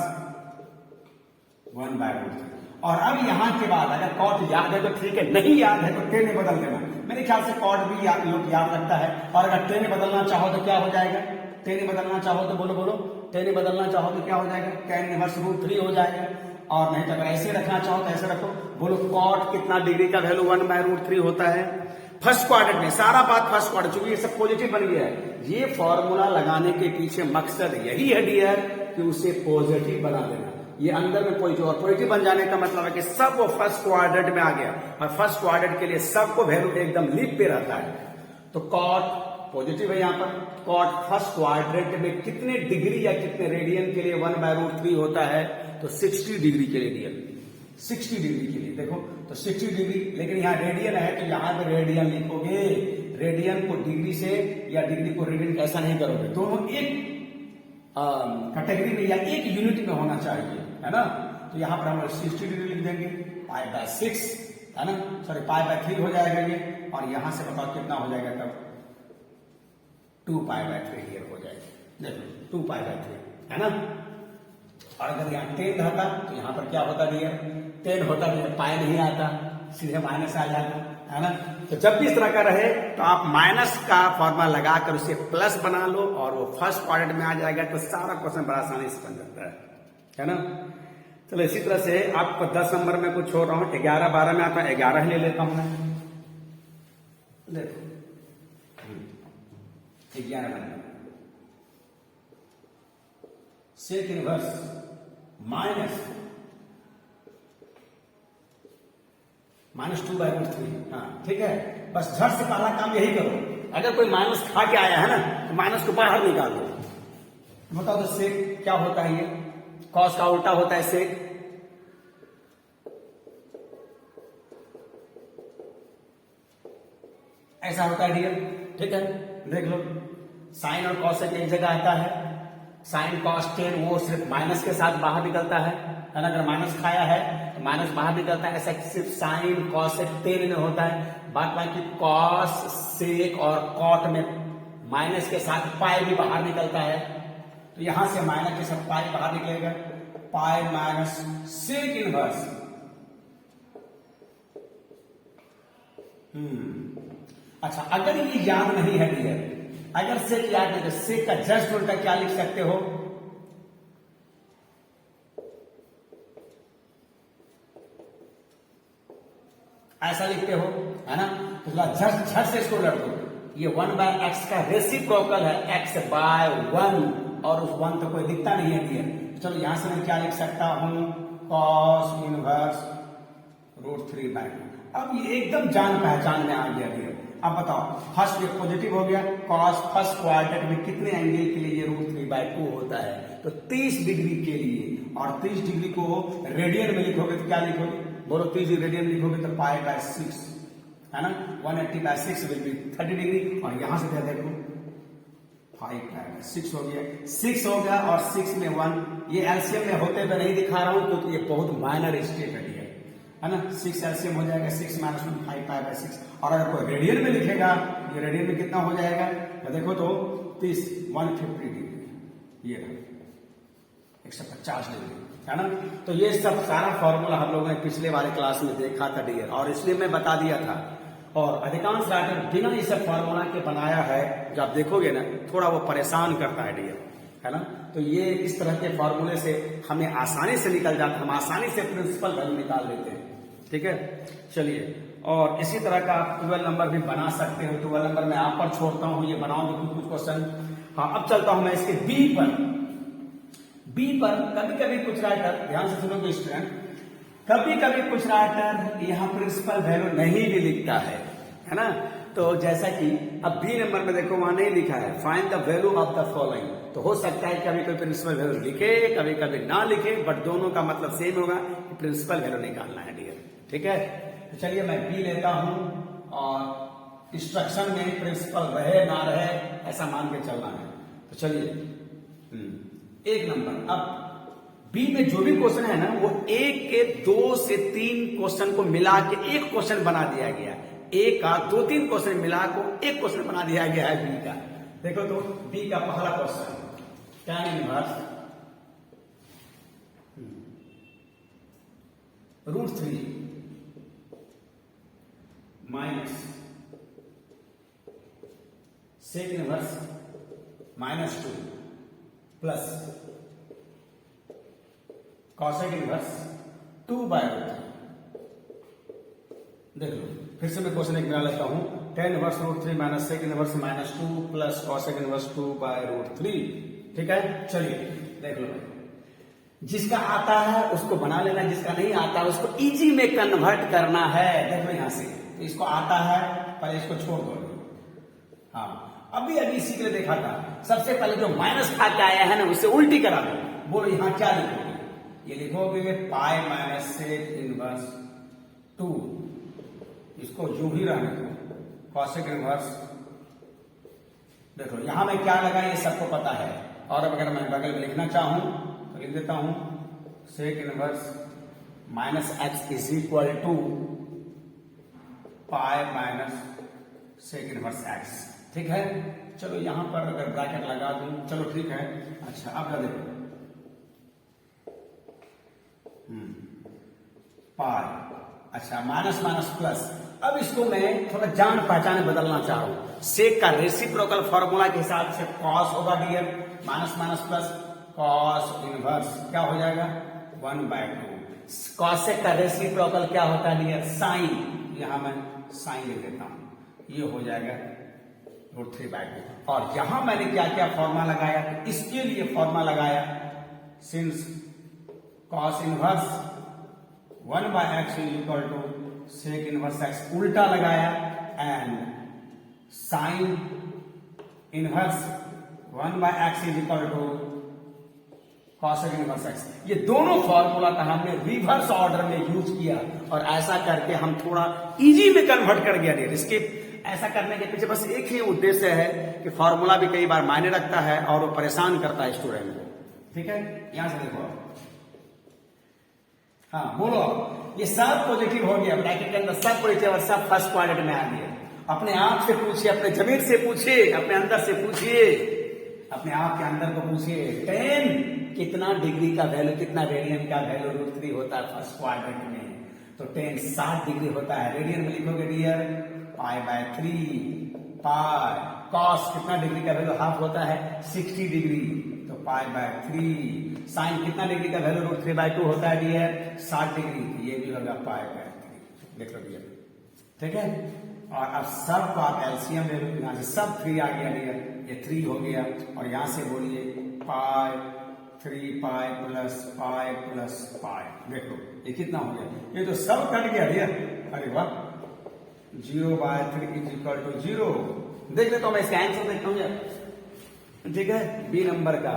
1/√3। और अब यहां के बाद अगर कॉट याद है तो ठीक है, नहीं याद है तो टेन में बदल देना। मेरे ख्याल से कॉट भी लोग याद रखता है, और अगर टेन में बदलना चाहो तो क्या हो जाएगा, टेन में बदलना चाहो तो बोलो टेन में बदलना चाहो तो क्या हो जाएगा, tan इनवर्स √3 हो जाएगा। और नहीं तो अगर ऐसे रखना चाहो तो ऐसे रखो, बोलो कॉट कितना डिग्री का वैल्यू 1/√3 होता है फर्स्ट क्वाड्रेंट में, सारा बात फर्स्ट क्वाड्रेंट, चूंकि ये सब पॉजिटिव बन गया है। ये फॉर्मूला लगाने के पीछे मकसद यही है डियर कि उसे पॉजिटिव बना देना, ये अंदर में पॉजिटिव, और पॉजिटिव बन जाने का मतलब है कि सब वो फर्स्ट क्वाड्रेंट में आ गया, और फर्स्ट क्वाड्रेंट के लिए सबको वैल्यू एकदम लीप पे रहता है। तो कॉट पॉजिटिव है यहाँ पर, कॉट फर्स्ट क्वाड्रेंट में कितने डिग्री या कितने रेडियन के लिए 1/√3 होता है, तो 60 डिग्री के लिए डियर, 60 डिग्री के लिए देखो तो 60 डिग्री, लेकिन यहाँ रेडियन है तो यहाँ पे रेडियन लिखोगे, रेडियन को डिग्री से या डिग्री को रेडियन ऐसा नहीं करोगे, दोनों एक कैटेगरी में या एक यूनिट में होना चाहिए, है ना। तो यहाँ पर हम 60 डिग्री लिख देंगे, π/6 है ना, सॉरी π/3 हो जाएगा ये, और यहां से बताओ कितना हो जाएगा तब 2π/3 डियर हो जाएगा, देखो 2π/3 है ना। और अगर यहाँ 10 रहता तो यहाँ पर क्या होता डियर, 10 होता तो पाई नहीं आता, सीधे माइनस आ जाता, है ना। तो जब भी इस तरह का रहे तो आप माइनस का फॉर्मूला लगाकर उसे प्लस बना लो, और वो फर्स्ट क्वाड्रेंट में आ जाएगा, तो सारा क्वेश्चन बड़ा आसानी से बन जाता है ना। चलो इसी तरह से आपको 10 नंबर में कुछ हो रहा हूं, 11 12 में आता है, 11 ले लेता हूं मैं, देखो 11 नंबर सेक इनवर्स -2/√3, हाँ ठीक है। बस झट से पहला काम यही करो, अगर कोई माइनस खा के आया है ना तो माइनस को बाहर निकाल दो। बताओ तो सेक क्या होता है, ये कॉस का उल्टा होता है सेक, ऐसा होता है डियर, ठीक है। देख लो साइन और कॉसेक एक जगह आता है, साइन कॉस टेन वो सिर्फ माइनस के साथ बाहर निकलता है ना, अगर माइनस खाया है तो माइनस बाहर निकलता है, ऐसा सिर्फ साइन कॉसेक टेन में होता है। बात बाकी कॉस सेक और कॉट में माइनस के साथ पाई भी बाहर निकलता है, तो यहां से माइनस के साथ पाई बाहर निकलेगा, पाई माइनस सेक इनवर्स। अच्छा, अगर ये याद नहीं है डियर, अगर सेक याद नहीं, तो सेक का जस्ट उल्टा क्या लिख सकते हो, ऐसा लिखते हो, है ना। तो झट से इसको लड़ दो, ये 1/x का रेसिप्रोकल है, x/1, और उस 1 तो कोई दिखता नहीं है डियर। चलो यहां से मैं क्या लिख सकता हूं, cos इनवर्स √3/2। अब ये एकदम जान पहचान में आ गया डियर। अब बताओ, फर्स्ट ये पॉजिटिव हो गया, cos फर्स्ट क्वाड्रेंट में कितने एंगल के लिए ये √3/2 होता है, तो 30 डिग्री के लिए, और 30 डिग्री को रेडियन में लिखोगे तो क्या लिखोगे, बोलो 30 रेडियन लिखोगे तो π/6, है ना, 180/6 विल बी 30 डिग्री, और यहां से क्या देखो 5/6 हो गया, 6 हो गया, और 6 में 1, ये एलसीएम में होते हुए नहीं दिखा रहा हूं क्योंकि ये बहुत माइनर स्टेप है ना। 6 एलसीएम हो जाएगा, 6 - 1 5/6, और अगर कोई रेडियन में लिखेगा, ये रेडियन में कितना हो जाएगा, तो देखो तो 30 150 डिग्री, ये 150 डिग्री, है ना। तो ये सब सारा फॉर्मूला हम लोगों ने पिछले वाले क्लास में देखा था डियर, और इसलिए मैं बता दिया था। और अधिकांश राइटर बिना इस फॉर्मूला के बनाया है, जब आप देखोगे ना थोड़ा वो परेशान करता है डियर, है ना। तो ये इस तरह के फॉर्मूले से हमें आसानी से निकल जाता, हम आसानी से प्रिंसिपल वैल्यू निकाल लेते हैं, ठीक है। चलिए, और इसी तरह का आप 12 नंबर भी बना सकते हो। 12 नंबर मैं आप पर छोड़ता हूं, ये बनाओगे कुछ क्वेश्चन। हाँ, अब चलता हूं मैं इसके बी पर। बी पर कभी कभी कुछ राइटर, ध्यान से सुनोगे स्टूडेंट, कभी कभी कुछ राइटर यहाँ प्रिंसिपल वैल्यू नहीं भी लिखता है ना। तो जैसा कि अब बी नंबर में देखो वहां नहीं लिखा है, find the value of the following. तो हो सकता है कभी कोई प्रिंसिपल वैल्यू लिखे, कभी कभी ना लिखे, बट दोनों का मतलब सेम होगा कि प्रिंसिपल वैल्यू निकालना है डियर, ठीक है। तो चलिए मैं बी लेता हूं, और इंस्ट्रक्शन में प्रिंसिपल रहे ना रहे ऐसा मान के चलना है। तो चलिए 1 नंबर, अब बी में जो भी क्वेश्चन है ना, वो 1 के 2 से 3 क्वेश्चन को मिला के एक क्वेश्चन बना दिया गया, एक का 2-3 क्वेश्चन मिला को एक क्वेश्चन बना दिया गया है बी का। देखो तो बी का पहला question, tan inverse √3 minus sec inverse -2 plus cosec inverse 2/√3। देख लो, फिर से मैं क्वेश्चन एक बना लेता हूं, tan inverse √3 minus sec inverse -2 plus cosec inverse 2/√3, ठीक है। चलिए देख लो, जिसका आता है उसको बना लेना, जिसका नहीं आता उसको इजी में कन्वर्ट करना है। देख लो यहां से, तो इसको आता है, पहले इसको छोड़ दो। हाँ, अभी इसी के लिए देखा था, सबसे पहले जो माइनस खा के आया है ना उसे उल्टी करा दो। बोलो यहां क्या लिखोगे, ये लिखोगे पाई माइनस सेक इनवर्स 2, इसको यूं ही रहने दो, कॉसेक इनवर्स। देखो यहां में क्या लगा ये सबको पता है, और अब अगर मैं बगल में लिखना चाहूं तो लिख देता हूं sec inverse -x is equal to pi minus sec inverse x, ठीक है। चलो यहां पर अगर ब्रैकेट लगा दूं, चलो ठीक है। अच्छा, अब देखो पाई, अच्छा माइनस माइनस प्लस। अब इसको मैं थोड़ा जान पहचान बदलना चाह रहा हूं, सेक का रेसिप्रोकल फॉर्मूला के हिसाब से कॉस होगा dear, minus minus plus cos inverse क्या हो जाएगा 1/2। कॉसेक का रेसिप्रोकल क्या होता है डियर, साइन, यहां मैं साइन ले लेता हूं, ये हो जाएगा √3/2। और यहां मैंने क्या क्या फॉर्मूला लगाया, तो इसके लिए फॉर्मूला लगाया, since cos inverse 1/x is equal to sec inverse x, उल्टा लगाया, and sine inverse 1/x is equal to cosec inverse x। ये दोनों फॉर्मूला का हमने रिवर्स ऑर्डर में यूज किया, और ऐसा करके हम थोड़ा इजी में कन्वर्ट कर गया डियर। इसके ऐसा करने के पीछे बस एक ही उद्देश्य है कि फॉर्मूला भी कई बार मायने रखता है और वो परेशान करता है स्टूडेंट को। ठीक है, यहां से देखो, हाँ बोलो, ये सब पॉजिटिव हो गया, ब्रैकेट के अंदर सब पॉजिटिव और सब फर्स्ट क्वाड्रेंट में आ गया। अपने आप से पूछिए, अपने जमीर से पूछिए, अपने अंदर से पूछिए, अपने आप के अंदर को पूछिए, 10 कितना डिग्री का वैल्यू, कितना रेडियन का वैल्यू √3 होता है फर्स्ट क्वाड्रेंट में? तो 10 60 डिग्री होता है। रेडियन में लिखोगे डियर π/3 पाई। कॉस कितना डिग्री का वैल्यू हाफ होता है? 60 डिग्री, तो π/3। साइन कितना डिग्री का वैल्यू √3/2 होता है डियर? 60 डिग्री, ये भी होगा π/3। देख लो डियर, ठीक है। और अब सब का आप एलसीएम ले लो, यहां से सब 3 आ गया डियर, ये 3 हो गया, और यहां से बोलिए π/3 देखो ये कितना हो गया, ये तो सब कट गया डियर। अरे वाह, 0/3 = 0। देख लेता हूं मैं इसका आंसर, देखता हूं, ठीक है, बी नंबर का,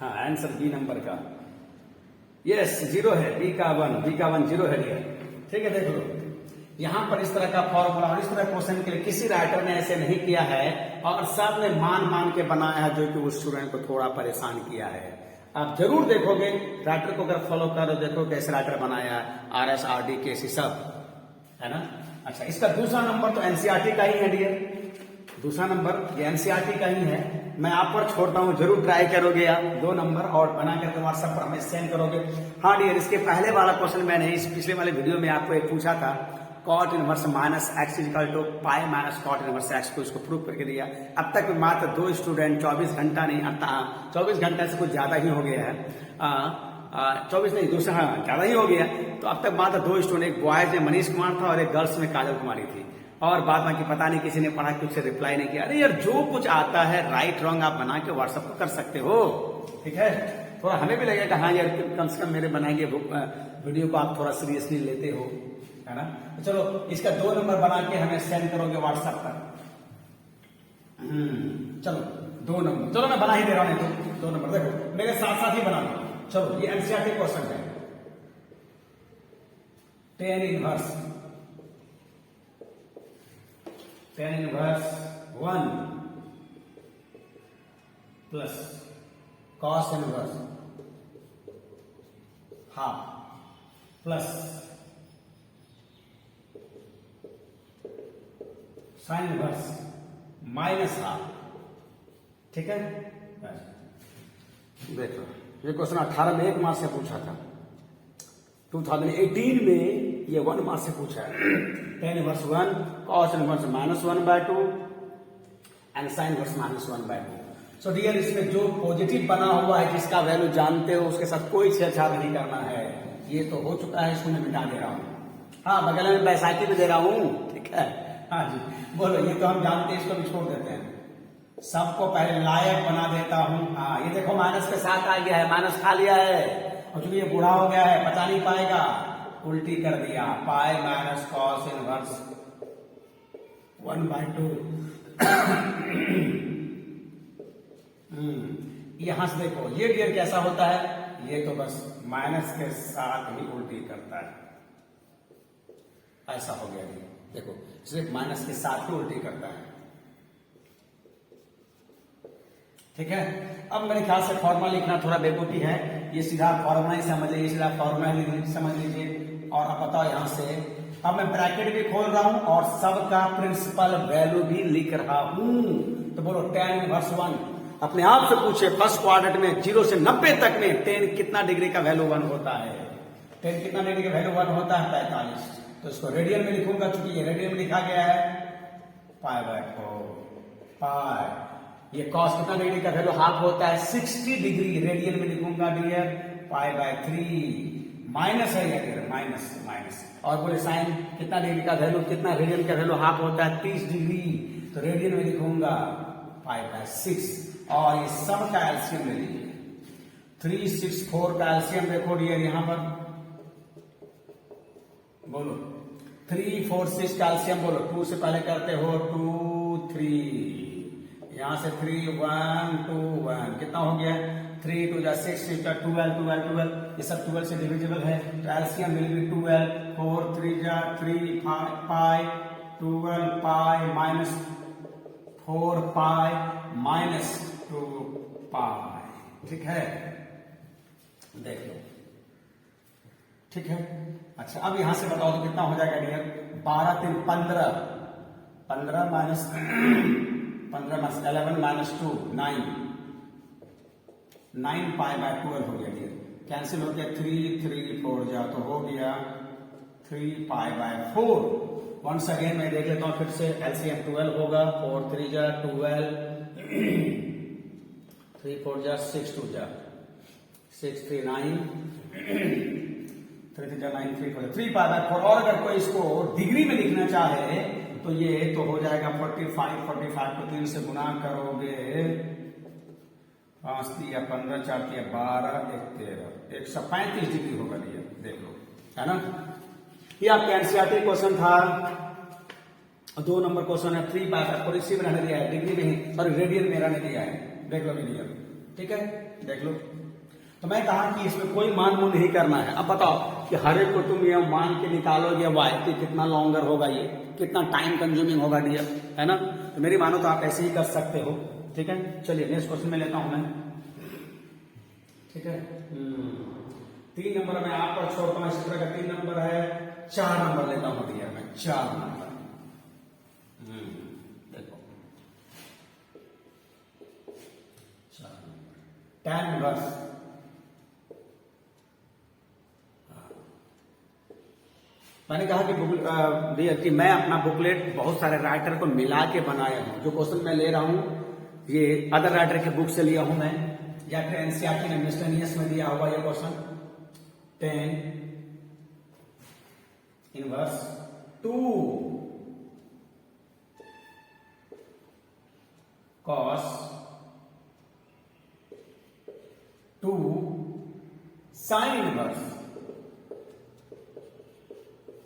हाँ आंसर बी नंबर का, यस 0 है, बी का 1 0 है डियर। ठीक है, देख लो यहां पर इस तरह का फॉर्मूला और इस तरह क्वेश्चन के लिए किसी राइटर ने ऐसे नहीं किया है, और सब ने मान के बनाया है, जो कि उस स्टूडेंट को थोड़ा परेशान किया है। आप जरूर देखोगे, राइटर को अगर फॉलो करो, देखो कैसे राइटर बनाया, RS RD KC सब है ना। अच्छा, इसका दूसरा नंबर तो एनसीईआरटी का ही है डियर, दूसरा नंबर ये एनसीईआरटी का ही है। मैं आप पर छोड़ता हूं, जरूर ट्राई करोगे आप 2 नंबर और बना करके व्हाट्सएप पर हमें सेंड करोगे। हाँ डियर, इसके पहले वाला क्वेश्चन मैंने इस पिछले वाले वीडियो में आपको एक पूछा था, cot inverse -x = π - cot inverse x को इसको प्रूव करके दिया। अब तक मात्र 2 स्टूडेंट, 24 घंटा नहीं, 24 घंटा से कुछ ज्यादा ही हो गया है, 24 नहीं, दूसरा हाँ ज्यादा ही हो गया। तो अब तक मात्र 2 स्टूडेंट, एक बॉयज में मनीष कुमार था और एक गर्ल्स में काजल कुमारी थी, और बाद बाकी पता नहीं किसी ने पढ़ा, कुछ से रिप्लाई नहीं किया। अरे यार, जो कुछ आता है राइट रॉन्ग आप बना के व्हाट्सएप पर कर सकते हो, ठीक है। थोड़ा हमें भी लगेगा हाँ यार, कम से कम मेरे बनाएंगे वीडियो को आप थोड़ा सीरियसली लेते हो, है ना। तो चलो इसका 2 नंबर बना के हमें सेंड करोगे व्हाट्सएप पर। चलो 2 नंबर, चलो मैं बना ही दे रहा हूं, तो 2 नंबर देखो मेरे साथ साथ ही बना दो। चलो ये एनसीईआरटी क्वेश्चन है, tan inverse 1 plus cos inverse half plus sin inverse -half. ठीक है, देखो ये क्वेश्चन 18 में 1 मार्क्स से पूछा था, 2018 में ये 1 मार्क्स से पूछा है। tan inverse 1, cos inverse -1/2 and sin inverse -1/2। So dear, इसमें जो पॉजिटिव बना हुआ है, जिसका वैल्यू जानते हो, उसके साथ कोई छेड़छाड़ नहीं करना है। ये तो हो चुका है, इसको मैं मिटा दे रहा हूं। हाँ, बगल में बैसाखी भी दे रहा हूं, ठीक है। हाँ जी, बोलो, ये तो हम जानते हैं, इसको भी छोड़ देते हैं। सबको पहले लायक बना देता हूं। हाँ, ये देखो माइनस के साथ आ गया है, माइनस खा लिया है, और चूंकि ये बूढ़ा हो गया है, बचा नहीं पाएगा, उल्टी कर दिया, π - cos इनवर्स 1/2। यहां से देखो ये डियर कैसा होता है, ये तो बस माइनस के साथ ही उल्टी करता है, ऐसा हो गया डियर। देखो सिर्फ माइनस के साथ ही उल्टी करता है, ठीक है। अब मेरे ख्याल से फॉर्मूला लिखना थोड़ा बेवकूफी है, ये सीधा फॉर्मूला ही समझ लीजिए, सीधा फॉर्मूला ही समझ लीजिए। और अब बताओ यहां से, अब मैं ब्रैकेट भी खोल रहा हूं और सबका प्रिंसिपल वैल्यू भी लिख रहा हूं। तो बोलो tan इनवर्स 1, अपने आप से पूछे फर्स्ट क्वाड्रेंट में 0 से 90 तक में tan कितना डिग्री का वैल्यू 1 होता है? tan कितना डिग्री का वैल्यू 1 होता है? 45। तो इसको रेडियन में लिखूंगा, चूंकि ये रेडियन में लिखा गया है, π/4 ये cos कितना डिग्री का वैल्यू हाफ होता है? 60 डिग्री, रेडियन में लिखूंगा डियर π/3 माइनस है डियर, माइनस। और बोले साइन कितना डिग्री का वैल्यू, कितना रेडियन का वैल्यू हाफ होता है? 30 डिग्री, तो रेडियन में लिखूंगा π/6। और ये सब का एलसीएम ले लीजिए, 364 का एलसीएम देखो डियर, यहां पर बोलो 3 4 6 का एलसीएम बोलो, 2 से पहले करते हो 2 3, यहां से 3 1 2 1, कितना हो गया? 3 2 जा 6 6 जा 12, ये सब 12 से डिविजिबल है, तो एलसीएम विल बी 12, 4 3 जा 3 5 12 पाई माइनस 4 पाई माइनस 2 पाई। ठीक है, देख लो। ठीक है, अच्छा अब यहां से बताओ तो कितना हो जाएगा dear? 12 3 15, 15 minus 11 minus 2 9, 9 pi by 12 हो गया डियर। कैंसिल हो गया, 3 3 4 जा तो हो गया 3 पाई बाय 4। वंस अगेन मैं देख लेता हूं फिर से, एलसीएम 12 होगा, 4 3 जा 12, 3 4 जा 6 2 जा 6 3 9, 3 3 जा 9 3 4 3 पाई बाय 4। और अगर कोई इसको डिग्री में लिखना चाहे तो ये तो हो जाएगा 45, 45 को 3 से गुना करोगे, 5 3 15 4 3 12 1 13, 135 डिग्री होगा ये, देख लो, है ना। ये आपका एनसीईआरटी क्वेश्चन था। 2 नंबर क्वेश्चन है 3 पाई बाय 4, इसी में रहने दिया है, डिग्री में और रेडियन में रहने दिया है, देख लो वीडियो। ठीक है, देख लो। तो मैं कहा कि इसमें कोई मान मूल नहीं करना है। अब बताओ कि हर एक को तुम ये मान के निकालोगे वाई कि कितना लॉन्गर होगा, ये कितना टाइम कंज्यूमिंग होगा डियर, है ना। तो मेरी मानो तो आप ऐसे ही कर सकते हो। ठीक है, चलिए नेक्स्ट क्वेश्चन में लेता हूं मैं। ठीक है, 3 नंबर में आप पर छोड़ता हूं, इसी तरह का 3 नंबर है, 4 नंबर लेता हूं डियर मैं, 4 नंबर। देखो 4 नंबर, tan इनवर्स। मैंने कहा कि कि मैं अपना बुकलेट बहुत सारे राइटर को मिला के बनाया हूं। जो क्वेश्चन मैं ले रहा हूं ये अदर राइटर के बुक से लिया हूं मैं, या फिर एनसीईआरटी ने मिसलेनियस में दिया हुआ ये question. tan inverse 2 cos 2 sin inverse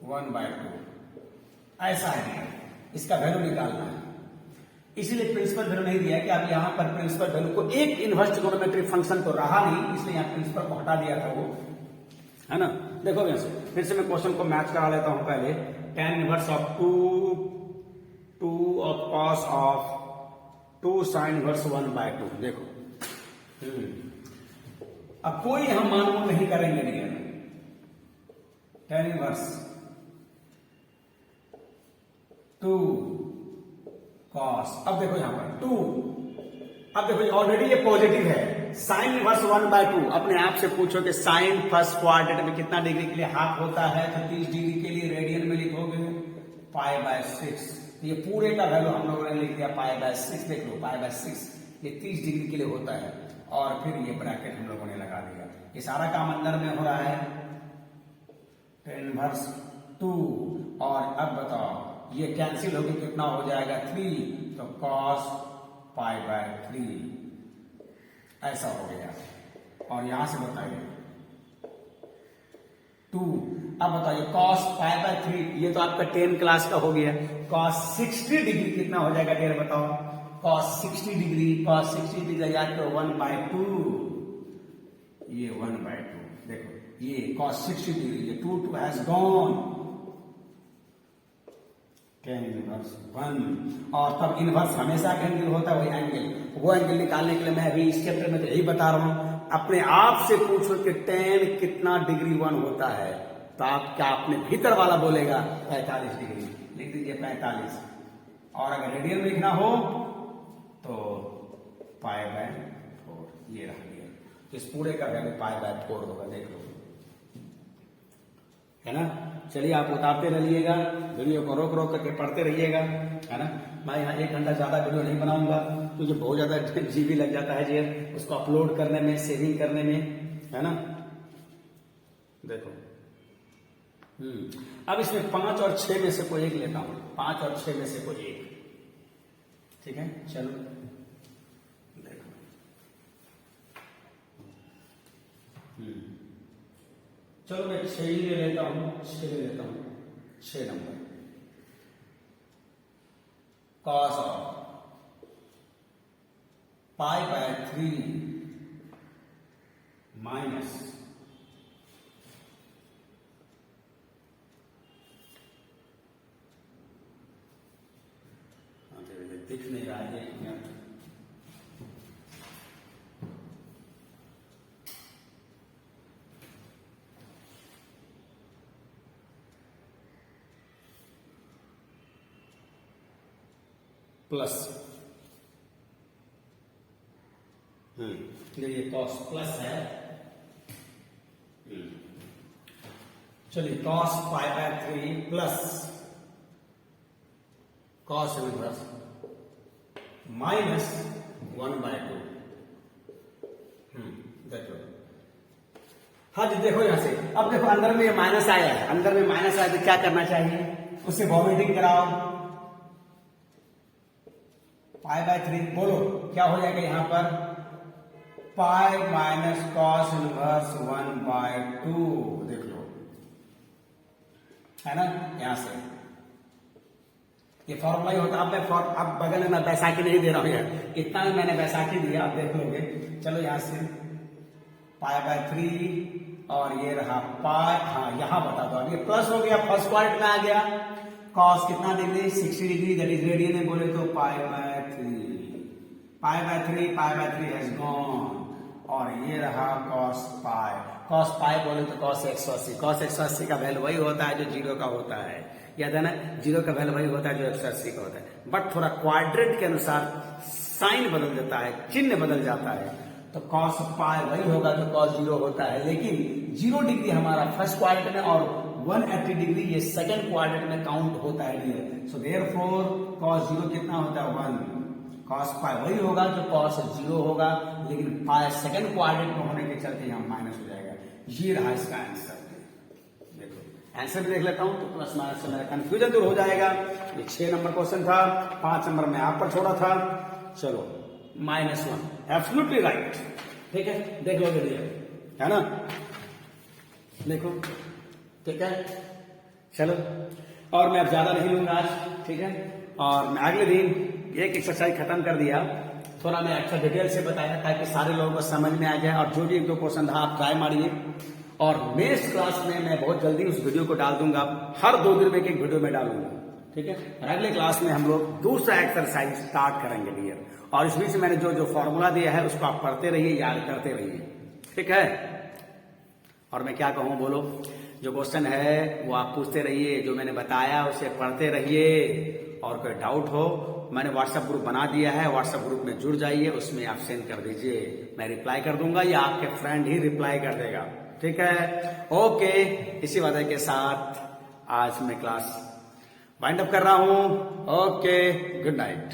1/2, ऐसा है। इसका वैल्यू निकालना है, इसीलिए प्रिंसिपल वैल्यू नहीं दिया कि आप यहां पर प्रिंसिपल वैल्यू को, एक इनवर्स ट्रिगोनोमेट्रिक फंक्शन तो रहा नहीं, इसलिए यहां प्रिंसिपल को हटा दिया था वो, है ना। देखो वैसे फिर से मैं क्वेश्चन को मैच करा लेता हूं पहले। tan inverse of 2 of cos of 2 sin inverse 1/2। देखो अब कोई हम मान नहीं करेंगे डियर। tan इनवर्स 2 cos, अब देखो यहां पर 2, अब देखो ऑलरेडी ये पॉजिटिव है। साइन इनवर्स 1/2, अपने आप से पूछो कि साइन फर्स्ट क्वाड्रेंट में कितना डिग्री के लिए हाफ होता है, तो 30 डिग्री के लिए रेडियन में लिखोगे π/6। ये पूरे का वैल्यू हम लोगों ने लिख दिया π/6। देख लो π/6 ये 30 डिग्री के लिए होता है, और फिर ये ब्रैकेट हम लोगों ने लगा दिया। ये सारा काम अंदर में हो रहा है, tan इनवर्स 2। और अब बताओ ये कैंसिल होकर कितना हो जाएगा 3, तो cos π/3 ऐसा हो गया। और यहां से बताइए 2, अब बताइए cos π/3, ये तो आपका 10 क्लास का हो गया। cos 60 डिग्री कितना हो जाएगा डियर बताओ? cos 60 डिग्री, cos 60 डिग्री याद करो 1/2, ये 1/2। देखो ये cos 60 डिग्री, ये 2 हैज गॉन, tan इनवर्स 1। और तब इनवर्स हमेशा एंगल होता है, वही एंगल, वो एंगल निकालने के लिए मैं अभी इस चैप्टर में तो यही बता रहा हूं। अपने आप से पूछो कि tan कितना डिग्री 1 होता है, तो आप क्या अपने भीतर वाला बोलेगा 45 डिग्री, लिख दीजिए 45। और अगर रेडियन में लिखना हो तो π/4, ये रह गया। तो इस पूरे का वैल्यू π/4 होगा, देख लो, है ना। चलिए आप उतारते रहिएगा, वीडियो को रोक रोक करके पढ़ते रहिएगा, है ना। मैं यहाँ 1 घंटा ज्यादा वीडियो नहीं बनाऊंगा क्योंकि बहुत ज्यादा जीबी लग जाता है जी उसको अपलोड करने में, सेविंग करने में, है ना। देखो अब इसमें 5 और 6 में से कोई एक लेता हूं, 5 और 6 में से कोई एक, ठीक है। चलो देखो, चलो मैं 6 ही ले लेता हूं, 6 ले लेता हूं, 6 नंबर। cos ऑफ π/3 माइनस दिख नहीं रहा है, 1 मिनट। प्लस, ये कॉस प्लस है। चलिए cos pi by 3 plus cos inverse minus 1/2। देखो, हाँ जी देखो यहां से, अब देखो अंदर में ये माइनस आया है, अंदर में माइनस आया तो क्या करना चाहिए, उससे वॉमिटिंग कराओ। पाई बाय 3 बोलो क्या हो जाएगा यहां पर, पाई माइनस कॉस इनवर्स 1/2। देख लो, है ना, यहां से ये फॉर्मूला ही होता है। अब बगल में मैं बैसाखी नहीं दे रहा हूं यार, इतना भी मैंने बैसाखी दिया, आप देख लोगे। चलो यहां से पाई बाय 3 और ये रहा पाई, हाँ यहां बता दो, अब ये प्लस हो गया, फर्स्ट क्वाड्रेंट में आ गया। कॉस कितना degree, 60 degree, that is radian में बोले तो पाई बाय 3 हैज गॉन। और ये रहा कॉस पाई बोले तो कॉस 180। कॉस 180 का वैल्यू वही होता है जो 0 का होता है, याद है ना, 0 का वैल्यू वही होता है जो 180 का होता है, बट थोड़ा क्वाड्रेंट के अनुसार साइन बदल जाता है, चिन्ह बदल जाता है। तो कॉस पाई वही होगा जो कॉस 0 होता है, लेकिन 0 डिग्री हमारा फर्स्ट क्वाड्रेंट में और 180 डिग्री ये सेकंड क्वाड्रेंट में काउंट होता है डियर। सो देयरफॉर कॉस 0 कितना होता है 1। कॉस पाई वही होगा जो कॉस 0 होगा, लेकिन पाई सेकंड क्वाड्रेंट में होने के चलते यहां माइनस हो जाएगा। ये रहा इसका आंसर। देखो आंसर भी देख लेता हूं तो प्लस माइनस से मेरा कंफ्यूजन दूर हो जाएगा। ये 6 नंबर क्वेश्चन था, 5 नंबर में आप पर छोड़ा था। चलो -1 एब्सोल्युटली राइट, ठीक है, देख लो भैया, है ना, देखो, ठीक है। चलो, और मैं अब ज्यादा नहीं लूंगा आज, ठीक है, और मैं अगले दिन एक एक्सरसाइज खत्म कर दिया, थोड़ा मैं अच्छा डिटेल से बताया ताकि सारे लोगों को समझ में आ जाए। और जो भी 1-2 क्वेश्चन था आप ट्राई मारिए, और नेक्स्ट क्लास में मैं बहुत जल्दी उस वीडियो को डाल दूंगा, हर 2 दिन में एक वीडियो में डालूंगा, ठीक है। और अगले क्लास में हम लोग दूसरा एक्सरसाइज स्टार्ट करेंगे डियर, और इस बीच मैंने जो फॉर्मूला दिया है उसको आप पढ़ते रहिए, याद करते रहिए, ठीक है। और मैं क्या कहूं बोलो, जो क्वेश्चन है वो आप पूछते रहिए, जो मैंने बताया उसे पढ़ते रहिए, और कोई डाउट हो मैंने व्हाट्सएप ग्रुप बना दिया है, व्हाट्सएप ग्रुप में जुड़ जाइए, उसमें आप सेंड कर दीजिए, मैं रिप्लाई कर दूंगा या आपके फ्रेंड ही रिप्लाई कर देगा, ठीक है। ओके, इसी वादे के साथ आज मैं क्लास वाइंड अप कर रहा हूं। Okay, good night.